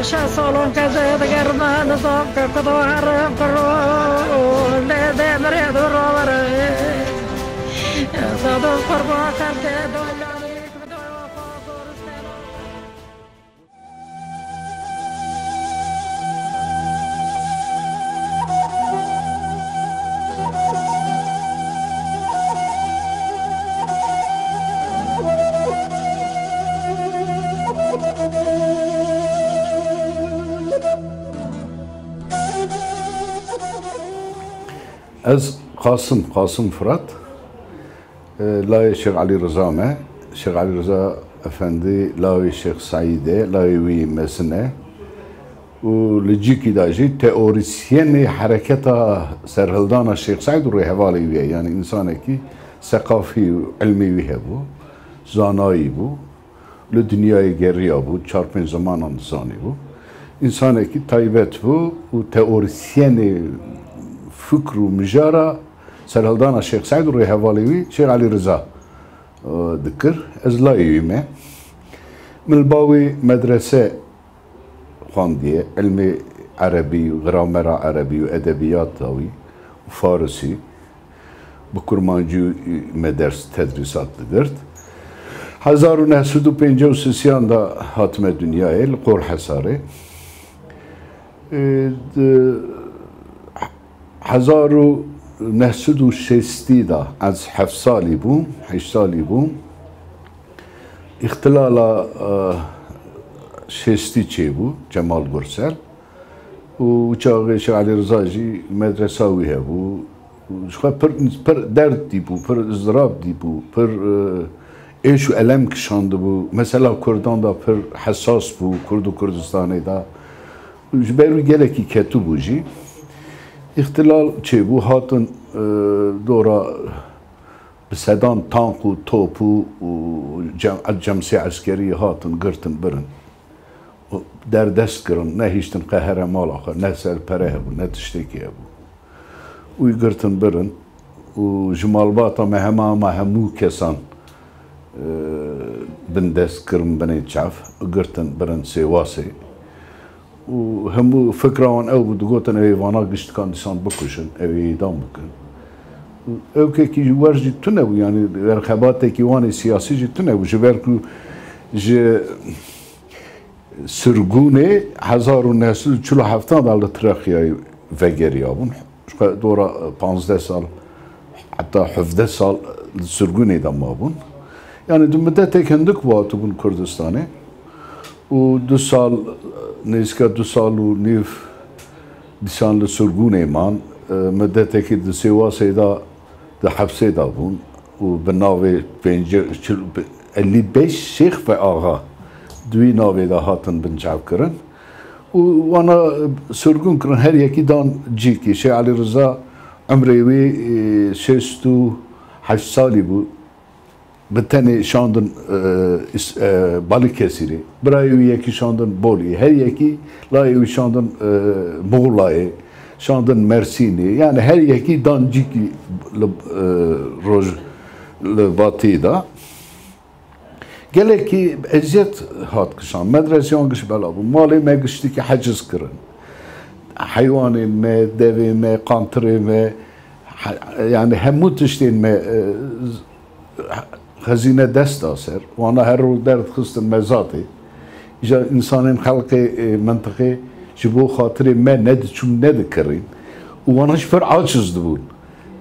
شا سالون كذا تقرنا نصاب كقطع حرم كرون ده مريض الرابر صادق قربا كرت دولاري كدوا فاضور سنة از قاسم فرات لای شیخ علی رضا ما شیخ علی رضا افندی لای شیخ سعیده لای وی مسنه و لجیکی داجی تئوریسین حرکت سرهلدان شیخ سعید روی حوالی ویه یعنی انسانی که ثقافی و علمی ویه بو زانایی بو لدنیای گریا بو 4-5 زمان انسانی بو انسانی که تایبت بو و تئوریسین فكر ومجارة سرهلدانا الشيخ سعيد روي هواليوي شيخ علي رضا ذكر ازلايوي ما من الباوي مدرسة خواندية علمي عربي وغرامر عربي وأدبيات داوي وفارسي بكرمانجو مدرسة تدريسات درت 1953 دا هاتم دنياي القور حساري 1960 دا از 7 سالی بوم 8 سالی بوم اختلال شستی چه بود جمال گرسل و چاقه شیخ علی رضا جی مدرسه ویه بود پر درد دی بود پر ازدراب دی بود پر ایش و علم کشانده بود مثلا کردان دا پر حساس بود کرد و کردستانی دا جبرو گله کی کتو بود جی اختلال چه بو هاتن دورا بسدان تانق و توپ و جمسی عسکری هاتن گرتن برن در دست کرن نه هیچتن قهرمان آخر نه سرپره بو نه تشتکی بو وی گرتن برن و جمالباتا مهمو کسان بن دست کرن بنی چاف گرتن برن سیواسی و همو فكران او بدقوتن اوي وانا قشت كان ديسان بكوشن اوي دام بكن او كي ورجي تنو يعني رخبات كي واني سياسي جي تنو جبركو ج سرگونه 1947 دال ترخيا وگريا بون دورا 15 سال حتى 17 سال سرگونه دام بون يعني دو مدت كندك واتو بون كردستاني و 2 سال نزدیک 2 سال و نیف دیسان لسرگون ایمان مدتی که دسیوا سیدا ده حبسه دا بون و به ناوی 55 شیخ و آقا دوی ناوی دا هاتن بنجاب کرن و وانا سرگون کرن هر یکی دان جی که شیخ علی رضا عمره وی 68 سالی بود بتنی شاندن باlıkesiri برای یکی شاندن بولی هر یکی لایوی شاندن مغولای شاندن مرسینی یعنی هر یکی دانجی کی روز لباتی دا گله کی eziyet هات کشان مدرسه آنگش بلا بود مالی مگشتی که حجز کرن حیوانی ما دوی ما قانتری ما yani همو تشتین ما خزینه دست آسر وانا هر رو درد خستن مزاتی ایجا انسانین خلق منطقه جبو خاطر ما ند چون ند کرین و وانا شفر عاجز بود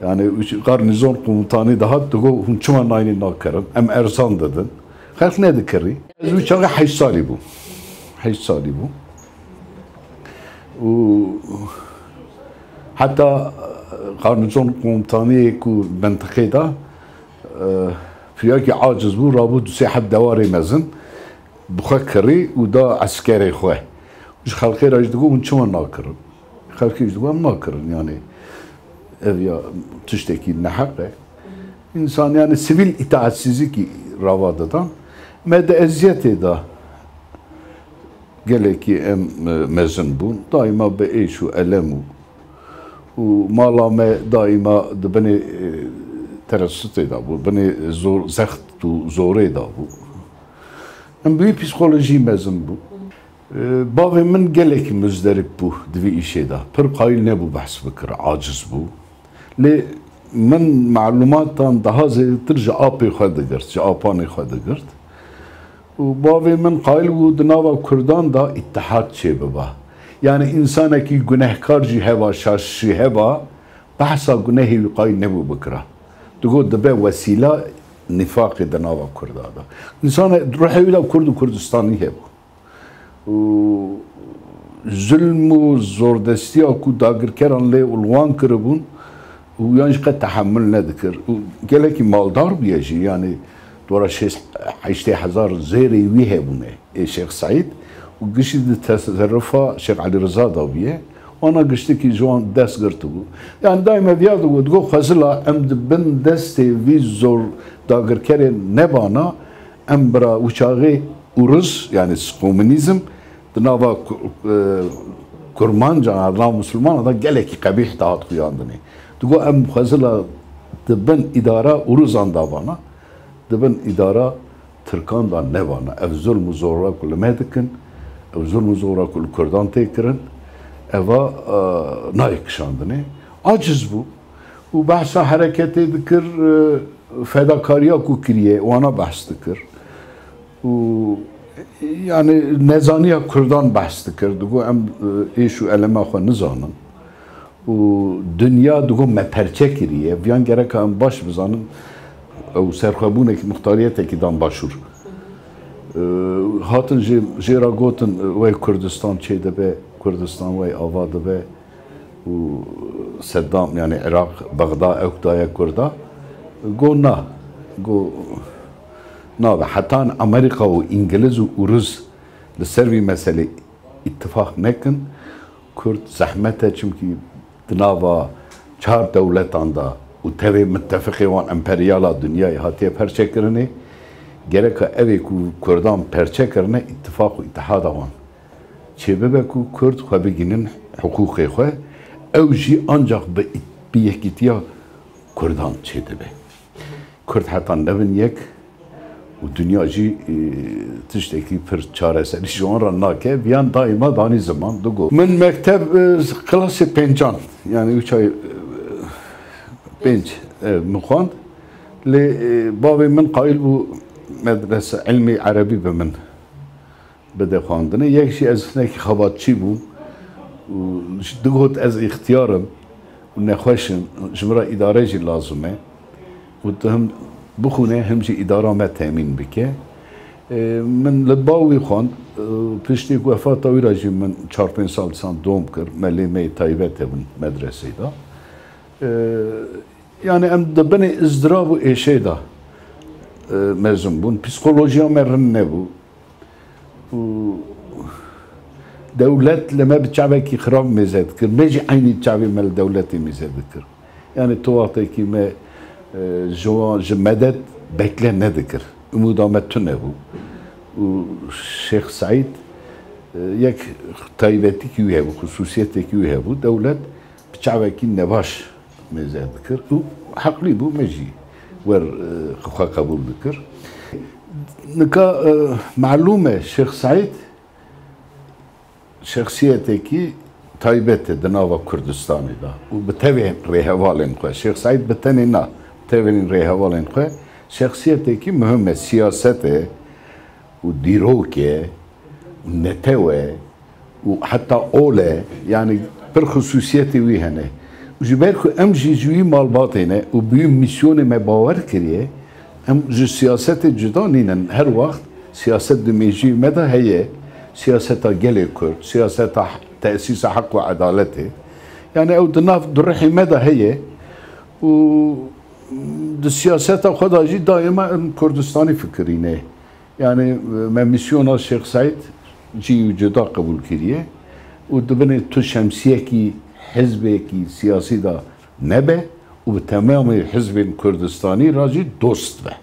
yani garnizon komutanı daha da hun çuma nayni nakarın em ersan dedin خلق ند keri bu çağı 8 sali bu 8 sali bu و hatta garnizon komutanı ku منطقه فياكي عاجز بو رابط ساحب دواري مزن بخكري ودا عسكري خواه مش خلقي راج تقول من شو ناكرن خلقي تقول ناكرن يعني افيا تشتكي نحقه انسان يعني سivil itaatsizlik ki ravadadan mede eziyeti da geleki em mezun bun daima be eşu elemu و مالا ما دائما دبني ترسطي دابو بني زور زخت و زوري دابو ام بي بسيكولوجي مزن بو باوی من گلک مزدرب بو دوی ایشه دا پر قایل نبو بحث بکر عاجز بو لی من معلوماتان daha زیادتر جا آپی خود گرد جا آپانی خود گرد و باوی من قایل بو دناوا کردان دا اتحاد چه ببا yani insana ki günahkarcı heva şaşı heva bahsa günahı qay nebu bikra dugo debe vesila nifaq denava kurdada insana ruhuyla kurdu Kurdistani hebu zulm zordesti aku dagirkeran le ulwan kırbun و yani qed tahammül nedikir gelek maldar biyaji yani dora 80,000 zeri wi hebune Şeyh Said وقشد تصرفها شيخ علي رضا ضويه وانا قشتي كي جوان داس قرتو يعني دائما فيادو وتقو خزلا امد بن دستي في زور داغر كرين نبانا امبرا وشاغي ورز يعني كومونيزم دنافا كرمان جان الله مسلمان هذا قالك قبيح تاعت خياندني تقو ام خزلا دبن اداره ورزان دابانا دبن اداره تركان دا نبانا افزل مزورا كل ما دكن zulm zora kul Kurdan tekrin eva naik şandını aciz bu u bahsa hareket edikir fedakariya ku kiriye ona bahs dikir u yani nezaniya Kurdan bahs dikir dugo em şu eleme xwe nizanin u dünya dugo me perçe kiriye viyan gerek em baş bizanin ew serxwebûnekî muxtariyetekî dan başûr هاتن جیرا گوتن وی کردستان چه دبه کردستان وی آوا دبه و صدام یعنی عراق بغداد اکدای کردا گو نه گو نه حتی امریکا و انگلیس و روس لسروی مسئله اتفاق نکن کرد زحمته چونکی دناوا 4 دولتان دا و تبه متفقی وان امپریالا دنیای هاتیه پرچه کرنه gerek evi ku Kurdan perçe karne ittifak ve ittihad avan. Çebebe ku Kurd xwe biginin hukukê xwe ew jî ancak bi yekîtiya Kurdan çêdibe. Kurd heta nevin yek û dünya jî tiştekî pir çareserî ji wan re nake viyan daîma danî ziman digo. Min mekteb klasê pêncan yani 3 ay 5 min xwand lê bavê min qaîl bû مدرسه علمی عربی به من بده خواندنه یک شی از نکی خباتچی بو دگوت از اختیارم و نخوشم جمرا اداره جی لازمه و هم بخونه همجی اداره ما تامین بکه من لباوی خواند پشتی که وفات ویرا جی من 4-5 سال سان دوم کرد ملیمه تایبت بن مدرسه دا yani em de beni ızdırab و eşe da mezun bun. Psikolojiya merin ne bu? Devlet leme bir çaveki xirab mezedikir. Meci aynı çavi mel devleti mezedikir. Yani tuvataki me medet bekle ne dikir? Umudametü ne bu? Şeyh Said yek taybeti ki bu, hususiyeti ki bu. Devlet bir çaveki nebaş mezedikir. Haklı bu meci. ور خو قبول بکر نکا معلومه شیخ سعید شخصیتی کی تایبت دناوا کردستانی دا و بتوین ریحوالین خو شیخ سعید بتنی نه بتوین ریحوالین خو شخصیتی کی مهمه سیاسته و دیروکه و نتوه و حتی اوله yani bir خصوصیتی وی هنه جبر کو ام جوی مالباتینه و büyük misyonu me bawer kiriye em ji siyaseti cida nînin her wagt siyaset dimêjî me de heye siyaseta gelê Kurd siyaseta tesîsa hak ve adaletê yani ew di nav durihê me de heye û di siyaseta xwe da jî daîma em Kurdistanî fikirîne yani me misyona Şeyh Said jî cida qebûl kiriye û dibinê tu şemsiyekî حزبێکی سیاسی دا نەبێ و بە تەمامی حزبên کوردستانی راجی دۆست بێ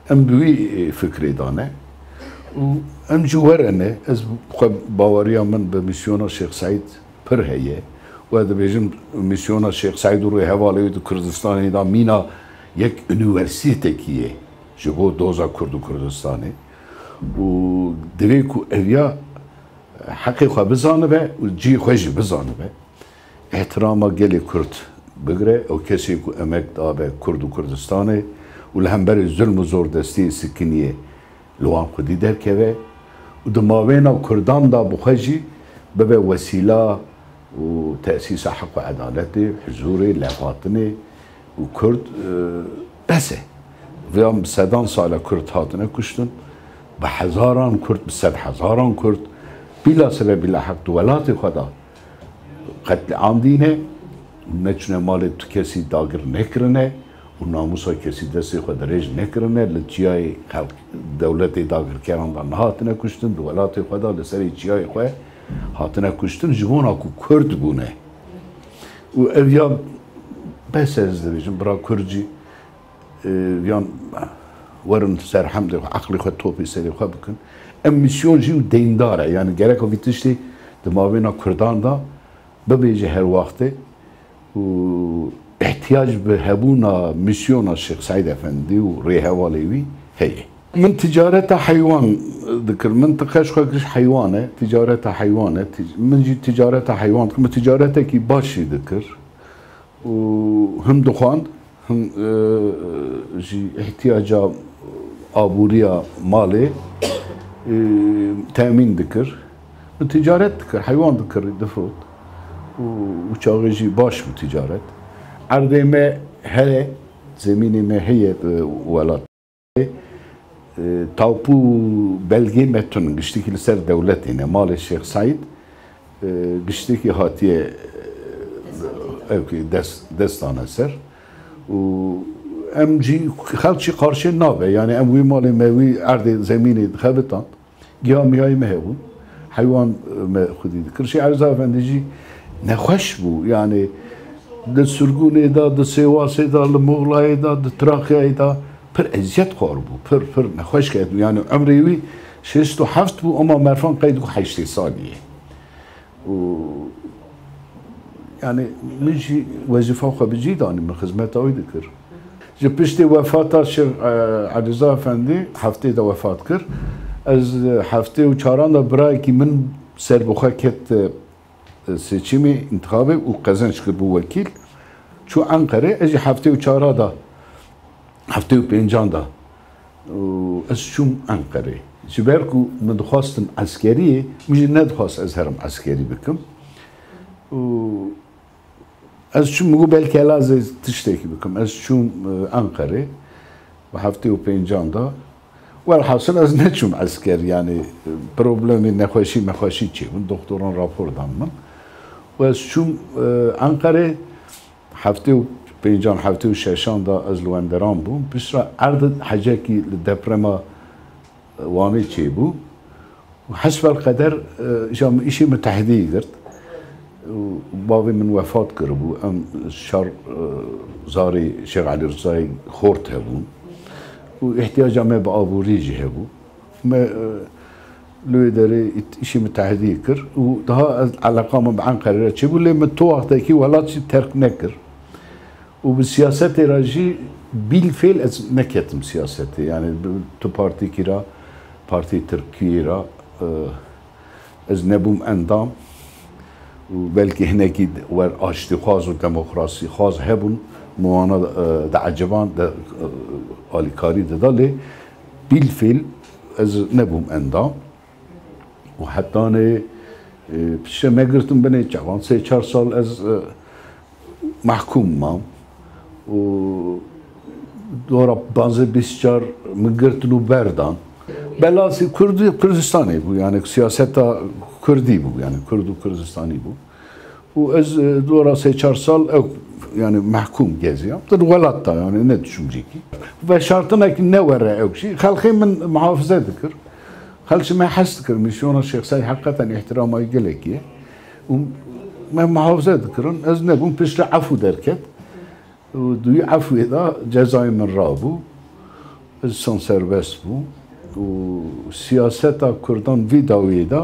ئەم دوی فکرê dane û ئەم jî werene ez baweriya min bi misyona Şeyh Said pir heye û dibêjim misyona Şeyh Said û rêhevalê di Kurdistanê da mîna yek üniversitekî ye ji bo doza Kurd û Kurdistanê û divê ku ev ya حقی خواه بزانه به و جی خوشی بزانه به احتراما گلی کرد بگره او کسی که امک دابه کرد و کردستانه و لهم ظلم و زور دستی سکنیه لوان خودی در که و دماغینا کردان دا بخوشی ببه وسیله و تأسیس حق و عدالت حضور لفاطنه و کرد بسه ویام صدان سال کرد هاتنه کشتن به هزاران کرد به 100,000 کرد بلا سبب بلا حق دولات خدا قتل عام دینه نچونه مال تو کسی داگر نکرنه و ناموس های کسی دستی خود ریج نکرنه لچیای خلق دولت داگر کران دا هاتنه کشتن دولات خدا لسری چیای خواه هاتنه کشتن جوان ها که کرد بونه و اویا بس از دویجن برا کردجی یان ورن سر حمد عقلی خود توپی سری خود بکن ام میسیون جیو دینداره یعنی گره که ویتشتی دماغینا کردان دا ببیجه هر وقته و احتیاج به هبونا میسیون شیخ سعید افندی و ریه والیوی هیه من تجارت حیوان ذكر منطقة شخص حيوانة تجارة حيوانة من جي تجارة حيوان كم تجارتها كي باشي ذكر وهم دخان هم جي احتياجا آبوريا مالي تأمين ذكر من تجارة ذكر حيوان ذكر دفروت وشاغي جي باش بتجارة عرضي ما هلا زميني ما هي ولات تاپو بلگی متون گشتی که لسر دولتینه مال شیخ سعید گشتی که هاتیه دستانه سر و ام جی خلچی قارشه نابه یعنی ام وی مال موی ارد زمینی خبتان گیامی های مهبون حیوان خودی کرشی عرض افندی جی نخوش بو یعنی ده سرگونه دا ده سیواسه دا لمغلای دا ده تراخیای دا پر ازیت خوار بو پر نخوش کرد یعنی عمریوی 67 بو اما مرفان قید 8 سالیه و یعنی میشی وظیفه خو بجی دانی من خدمت اوی دکر جه پشتی وفات شیخ علیرضا افندی هفته دا وفات کرد از هفته و چهاران دا برای که من سر بخواه کت seçimi intihabı و kazanç کرد بو وکیل چو انقره از هفته و چهاران دا هفته و پنجان دا از شوم انقره جبر کو من دخواستم عسکریه میشه ندخواست از هرم عسکری بکم و از شوم میگو بلکه لازم تشتکی بکم از شوم انقره و هفته و پنجان دا والحاصل از نچوم عسکر یعنی پروبلمی نخوشی مخوشی چی من دکتران راپور دام من و از شوم انقره هفته و پنجان هفته و ششان دا از لوندران بوم بسرا عرض حاجه کی دپرما وانی چی بو و حسب القدر جام ایشی متحدی کرد و بابی من وفات کرد بو ام شر زاری شیخ علیرضای خورد هبون و احتیاجا ما به آبوری جه بو ما لوی داره ایشی متحدی کرد و ده علاقه ما به انقره چی بو لی من تو وقتی که ولات چی ترک نکرد وبالسياسات راجي بالفعل از نكتم سياساتي يعني تو بارتي كيرا بارتي تركيرا از نبوم اندام وبلكي هناك ور اشتي خاص وديمقراطي خاص هبون موانا دا عجبان دا اليكاري دا دالي بالفعل از نبوم اندام وحتى انا بش ما قلتم بني جوان 3-4 سال از محكوم مام و دورا بانزه 24 مگرتنو بردان بلاسی کردستانی بو یعنی سیاست کردی بو یعنی کرد و کردستانی بو و از دورا 3-4 سال او yani mahkum geziyor. Tabii galatta yani ne düşünecek ki? Ve şartına ki ne var yok şey. Halkı min muhafaza edikir. Halkı ma hastikir. Misyona şahsi hakikaten ihtirama gelek ki. ما محافظة ذكرن از نبون پیش عفو درکت و دوی عفو دا جزای من را بو از سان سربست بو و سیاست کردان وی داوی دا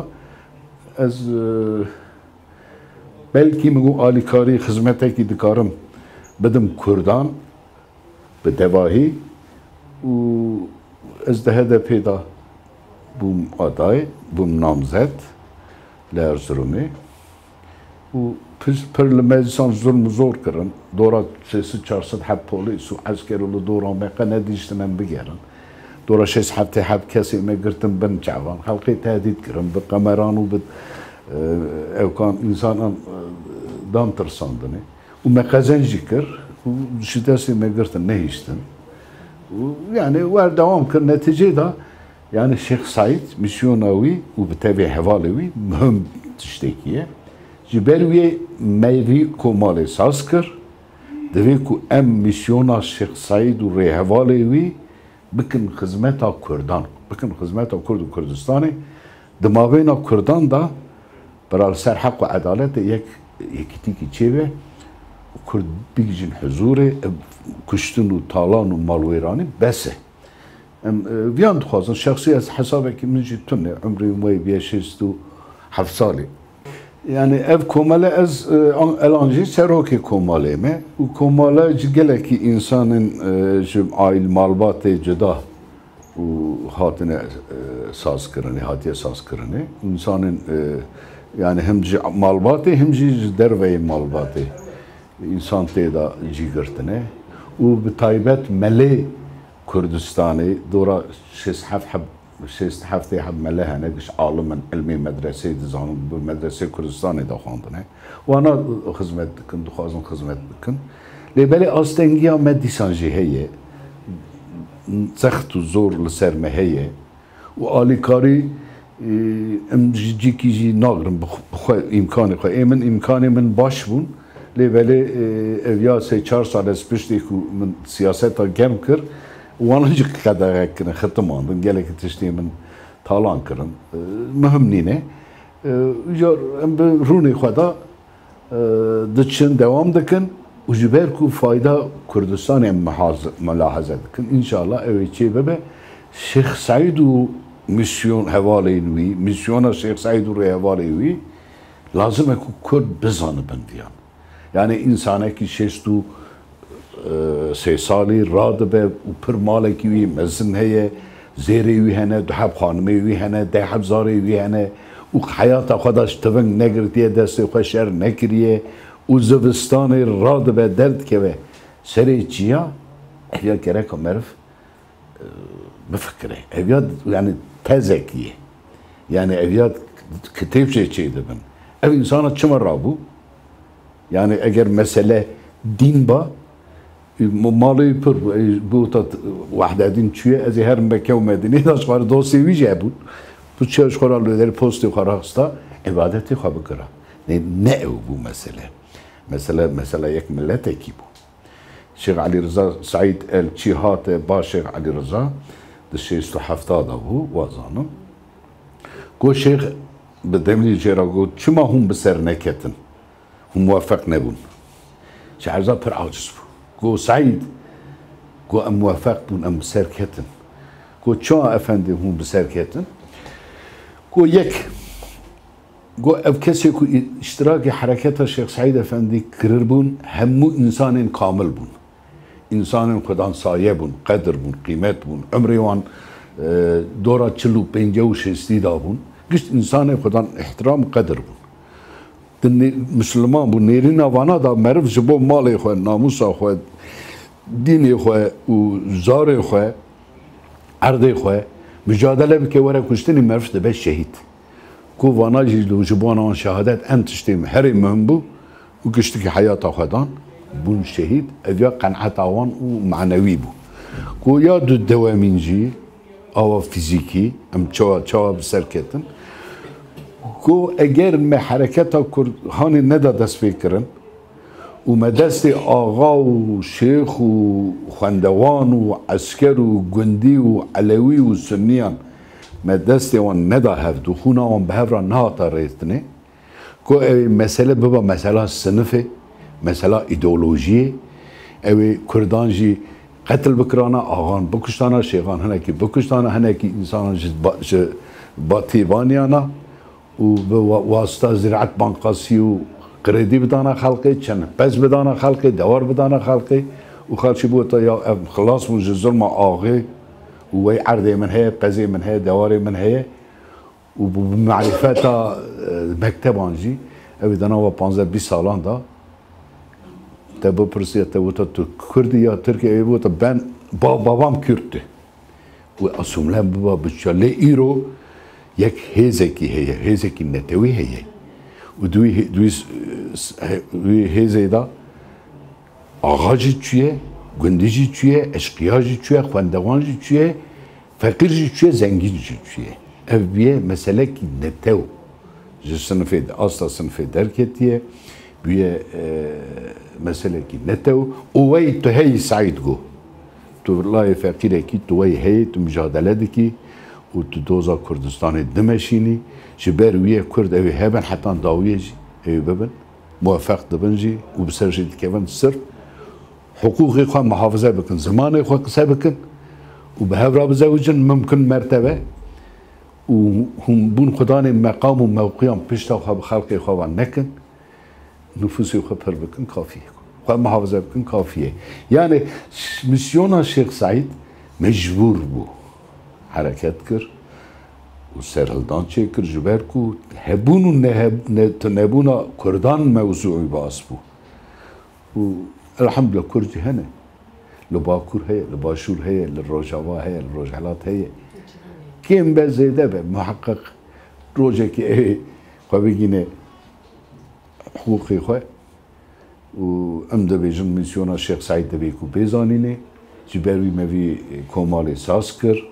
از بلکی مگو آلیکاری خدمتی که دکارم بدم کردان به دواهی و از ده هدف دا بوم آدای بوم نامزد لارزرومی و پر لمجلسان ظلم زور کردن دورا 400 حب پلیس و عسکر و دورا مقا ندیشتنن بگیرن دورا 6 حب کسی مگرتن بن جوان خلقی تهدید کردن به قمران و به او کان انسان دام ترساندنه و مقازنجی کرد و شداسی مگرتن نهیشتن و يعني والدوام كان نتيجة ده يعني الشيخ سعيد ميسيوناوي وبالتالي حوالوي مهم تشتكيه جبالوي ميري كومالي ساسكر دويكو ام ميسيونا الشيخ سعيد وري حوالوي بكن خدمتا كردان بكن خدمتا كرد وكردستاني دماغينا كردان ده برای سر حق و عدالت یک تیکی چیه کرد بیجن حضور کشتن و تالان و مالویرانی بسه ویان خوازن شخصی از حسابه که من جیتونه عمری موی بیشست و 7 سالی يعني اف كومالا از الانجي سروكي كومالا ما وكومالا جگله كي انسان جم عائل مالبات جدا وهاتنا ساز كرني هاتي ساز كرني انسان يعني هم جي مالباتي هم جي دروي مالباتي انسان تيدا جيگرتنه وبتايبت ملي كردستاني دورا شست هفته حب ملها نقش عالم علمي مدرسة دزانم بمدرسة كردستاني دا خواندنه وانا خدمت بكن دخوازن خدمت بكن لبالي آستنگیا مدیسانجی هیه سخت و زور لسر مهیه و آلیکاری امجی کی جی ناگرم بخواه امکانی خواه ایمن امکانی من باش بون لبالي اویا 3-4 سال از پشتی که من سیاست ها گم کر وانا جي قدر كنا ختمان دن قالك تشتي من طالان كرن مهم نينه جار روني خدا دتشن دوام دكن وجبركو فايدة كردستان ملاحظة دكن ان شاء الله اوي شي بابا شيخ سعيد ميسيون حوالي وي ميسيون الشيخ سعيد حوالي وي لازم اكو كرد بزان بنديان يعني انسانه كي شيستو 3 سالی راد به و پر مالکی وی مزن هیه زیری وی هنه دو حب خانمی وی هنه 10 حب زاری وی هنه و حیات خودش تونگ نگرتیه دست خوشر نکریه و زوستان راد به درد که به سری چیا احیا کرده که مرف بفکره احیا یعنی تزکیه یعنی احیا کتیب چه دبن او انسان چمر رابو یعنی اگر مسئله دین با مالي پر بوتا واحدة دين شوية از هر مكة ومدينة داش خار دوسي ويجي بود تو چهش خورا لودر پوستی خورا هستا عبادتی خواب کرا نه بو مسئله یک ملت کی بو شيخ علي رضا سعيد الشيهات با شيخ علي رضا دشيست هفتاد بو وازانم گو شيخ بدملی جرا گو چما هم بسر نکتن هم موفق نبون شيخ رضا پر عاجز بو گو سعید گو ام موفق بون ام سرکتن گو چا افندی هم بسرکتن گو یک گو اف کسی که اشتراک حرکت شیخ سعید افندی کرر بون همو انسان کامل بون انسان خودان سایه بون قدر بون قیمت بون عمری وان دورا 45 دا بون گشت انسان خودان احترام قدر بون مسلمان بو نیرین وانا دا مرف جبو مالی خواه ناموسا خواه دینی خواه و زاری خواه عرضی خواه مجادله بکه وره کشتنی مرف ده به شهید کو وانا جبوان آن شهادت انتشتیم هری مهم بو و کشتی که حیات خودان بون شهید اویا قنعت آوان و معنوی بو کو یا دو دوامین جی آوا فیزیکی ام چوا بسر کتن کو اگر ما حرکت کرد هانی ندا دست فکرن و ما دست آقا و شیخ و خواندوان و عسکر و گندی و علوی و سنیان ما دست وان ندا هفت و خونا وان به هفران نهاتا ریتنه کو مسئله ببا مسئله سنفه مسئله ایدئولوژیه اوی کردان جی قتل بکرانا آغان بکشتانا شیخان هنکی بکشتانا هنکی انسان با تیبانیانا و واسطه زراعت بانقاسی و قریدی بدانا خلقی چند پس بدانا خلقی دوار بدانا خلقی و خالشی بود یا خلاص من ظلم آغی و وی عرضی من هی قضی من هی دواری من هی و بمعرفت مکتبان جی اوی دنا و 15-20 سالان دا تا بپرسی تا تو کردی یا ترکی ای بود بن بابام کرده و اصولا بابا بچاله ایرو یک هیزکی هیه هیزکی نتوی هیه و دوی هیزه دا آغا جی چیه گندی جی چیه اشقیا جی چیه خواندوان جی چیه فقیر جی چیه زنگی جی چیه اف بیه مسئله کی نتو جی صنفه اصلا صنفه درکتیه بیه مسئله کی نتو اوی تو هی سعید گو تو لای فقیره کی تو وی هی تو مجادله دکی و تو دوزا کردستان دمشینی جی بر ویه کرد اوی هبن حتی داویه جی اوی ببن موفق دبن جی و بسر جی دکیون سر حقوقی خواه محافظه بکن زمانی خواه قصه بکن و به هفرا بزوجن ممکن مرتبه و هم بون خدان مقام و موقعیان پشتا خواه بخلقی خواه نکن نفوسی خواه پر بکن کافیه خواه محافظه بکن کافیه یعنی میسیون شیخ سعید مجبور بو حرکت کر و سرهلدان چه کر جبر کو هبون و نبون کردان موضوعی باز بو و الحمدلله كردي هنا لباكور هي لباشور هي للروجاوا هي للروجالات هي كم بزيده محقق روجك ايه قبيجينا حقوقي خو و امده بيجن ميسيونا الشيخ سعيد دبيكو بيزانيني جبروي مفي كومالي ساسكر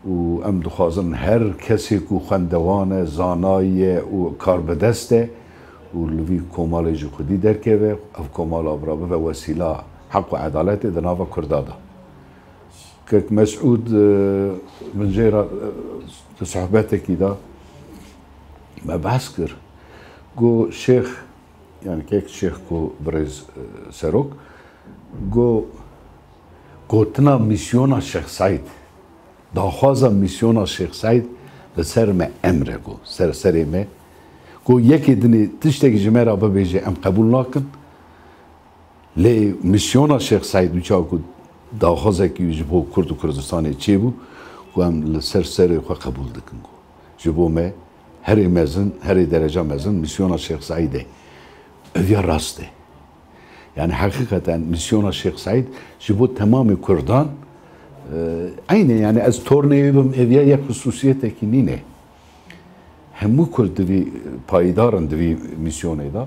و ام دخوازن هر کسی کو خندوانه زانای و کار بدسته و لوی کمال جو خودی درکه و او کمال ابرابه و وسیله حق و عدالت در ناو کردادا که مسعود من جیرا صحبت کی دا ما بحث کر گو شیخ یعنی که شیخ کو برز سروک گوتنا میسیونا شیخ سعید داخوازا میسیونا شیخ سعید لسر ما امره گو سر ما گو یکی دنی تشتکی جمعه با بیجه ام قبول نکن لی میسیونا شیخ سعید وچا کو داخوازا کی جبو کرد و کردستانی چی بو گو ام سر خو قبول دکن گو جبو ما هر مزن هر درجه مزن میسیونا شیخ سعیده اویا راسته یعنی حقیقتا میسیونا شیخ سعید جبو تمام کردان aynı yani az tornavim evya یک خصوصیت کی نینه همو کرد دوی پایدارن دوی میسیونه دا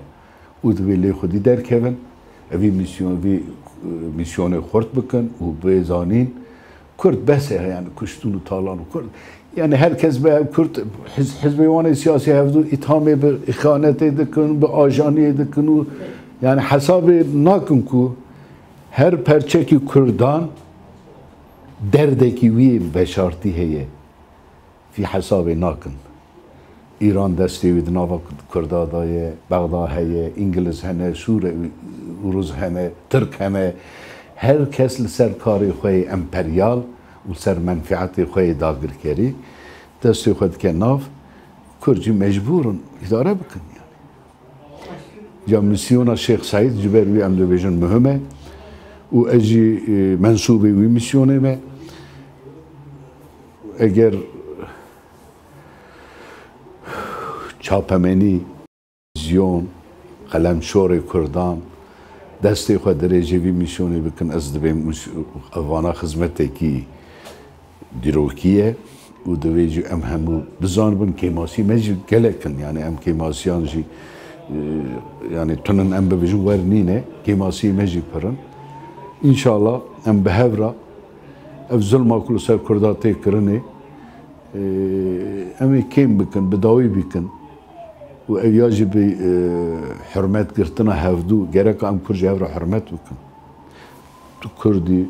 و دوی لی خودی در کهون اوی میسیونه خورد بکن و بیزانین کرد بسه yani کشتون و تالان و کرد yani herkes به کرد حزبیوان سیاسی هفدو اتهامه به اخانت دکن به آجانی دکن و yani حساب ناکن کو هر پرچه کی کردان دردکی وی بشارتی هیه فی حساب ناکن ایران دستی وید ناوا کردادای بغداد هیه انگلیس همه سور روز همه ترک همه هر کس لسر کاری خوی امپریال و سر منفعتی خوی داگر کری دستی خود که ناف کرجی مجبورن اداره بکن yani. یا میسیونا شیخ سعید جبر وی امدو بیجن مهمه و اجی منصوبی وی میسیونه me اگر چاپمنی زیون قلم شور کردان دستی خود درجه وی میسیونه بکن از دبیم افوانا خدمتی کی دیروکیه و دویجی ام همو بزان بن کیماسی مجی گلکن yani ام کیماسیان جی yani تونن ام ببیجن ورنینه کیماسی مجی پرن İnşallah em behevra ev zulma kulu ser kurdatê kirine em ê kêm bikin bi dawî bikin û ev ya jî bi hurmet girtina hevdû gerek em kur ji hev re hurmet bikin tu Kurdî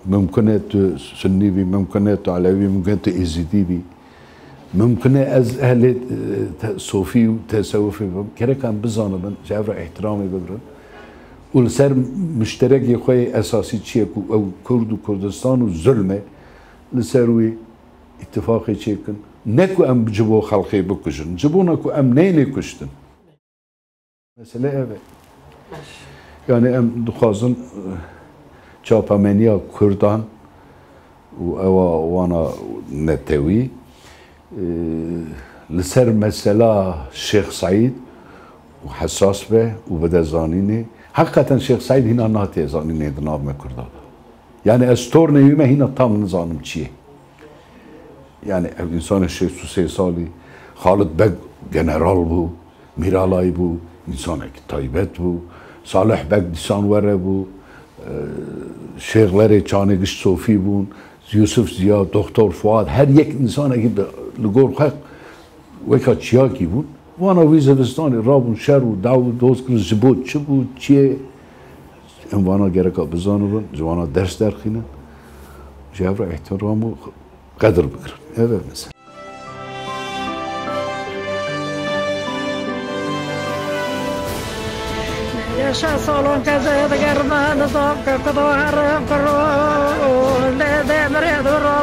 mumkin e tu Sunnî bî mumkin e tu Alevî mumkin e tu Êzidî bî mumkin e ez ehlê sofî û tesewufê bim gerek em bizanin ji hev re ihtiramê bigirin والسر مشترك يخوي اساسي تشيك او كرد وكردستان والظلمه لسروي اتفاقي تشيكن نكو ام جبو خلقي بكجن جبونكو ام نيني كشتن مثلا evet yani ام دخازن چاپمنيا كردان و وانا نتوي لسر مسألة الشيخ سعيد وحساس به وبدا زانيني حقيقة الشيخ سعيد هنا ناتي زانيني دناب مكردادا يعني استور نيومه هنا tam نظام چیه يعني انسان 63 سالي خالد بگ جنرال بو میرالای بو انسان تایبت بو صالح بگ دیسان وره بو شیخلر چانگش صوفی بون یوسف زیا دکتر فؤاد هر یک انسان اگه لگور خق وکا چیا کی بون وانا ویزدستانی رابون شر و داو دوست کرد زبود چه بود چیه این وانا گرکا بزانو بون جوانا درس درخینن جاور احترام و قدر بکرن evet mesela yaşa salon kazı da germa nizam kakada haram karo le de mere duro